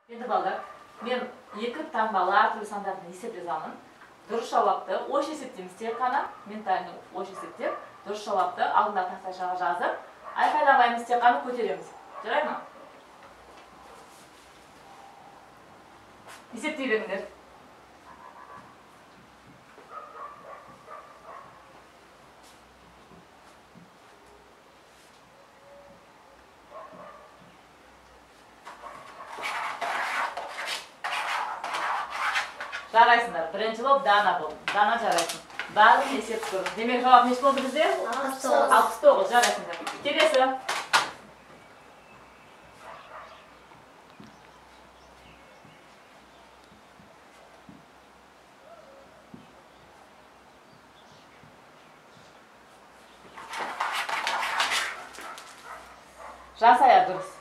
Endi balдар, men екі таңбалы әртүрлі сандардың есеп жазамын. Дұрыс жауапты ош есептейміз тек қана, ментальный ош есептеп, дұрыс жауапты алдында тақтайшаға жазып, айқайламаймыз, тек қана көтереміз. Жарай ма? Есептей беріңдер. Жарайсыңдар. Бірінші болып Дана бол. Дана жарайсың. Барлығын есеп көріңіз. Демек жауап неше болды бізде? 69. Жарайсыңдар. Келесі. Жасая дұрыс.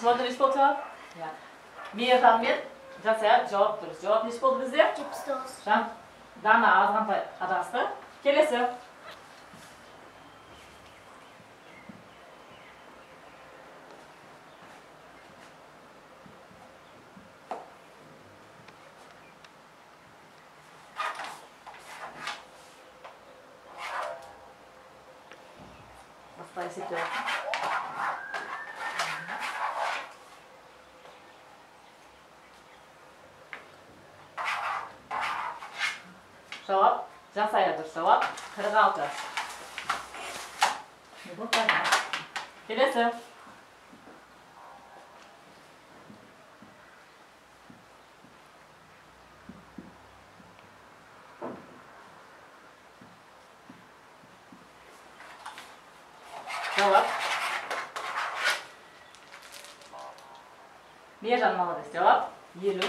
Смотри, неше болды жауап? Мейіржан мен Жасая жауап дұрыс. Жауап неше болды бізде? 79. Дана азғантай адасты. Келесі. Басқа есептеп. Жауап, Жасая дұрыс жауап, 46. Келесі. Жауап. Мейіржан молодец. Жауап, 59.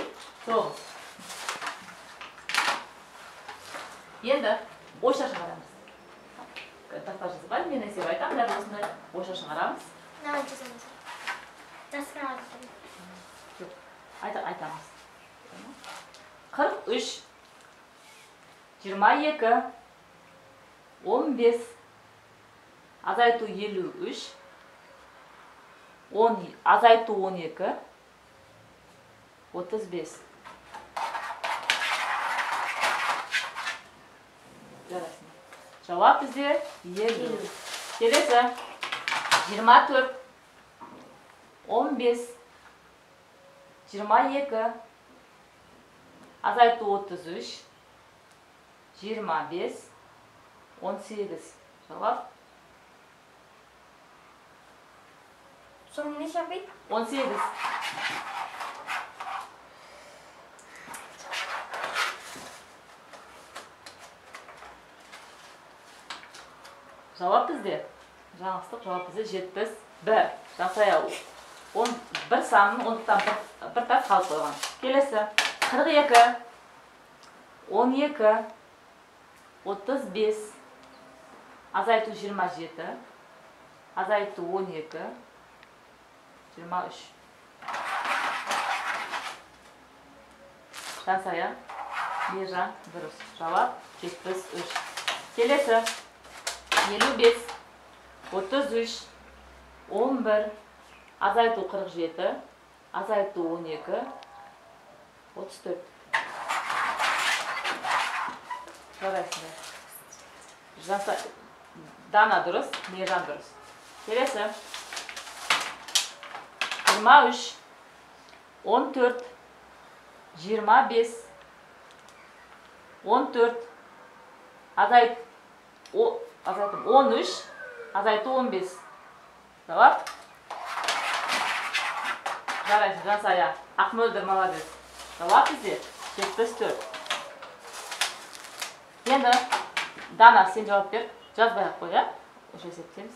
Енді ойша шығарамыз. Тақта жазбай, мен есеп айтам, дәл осындай ойша шығарамыз. Давай жазамыз. Жасырамыз. Жоқ, айтамыз. 43, 22, 15, азайту 53, азайту 12, 35. Жауап бізде 50. Келесі. 24, 15, 22, азайту 33, 25, 18. Жауап. Соны не шапайды? 18. Жауап бізде. Жаңылыстық жауап бізде 71. Жасая 11 санын 10-тан бір тас қалып қойған. Келесі. 42, 12, 35, азайту 27, азайту 12, 23. Жасая, Мейіржан дұрыс. Жауап 73. Келесі. 55, 33, 11, азайту 47, азайту 12, 34. Жарайсыңдар. Дана дұрыс, Мейіржан дұрыс. Келесі. 23, 14, 25, 14, азайту 13, азайту 15. Жауап. Жарайсың, Жасая. Ақмөлдір молодец. Жауап бізде 74. Енді Дана сен жауап бер. Жазбай ақ қой, ja? Уже есептейміз.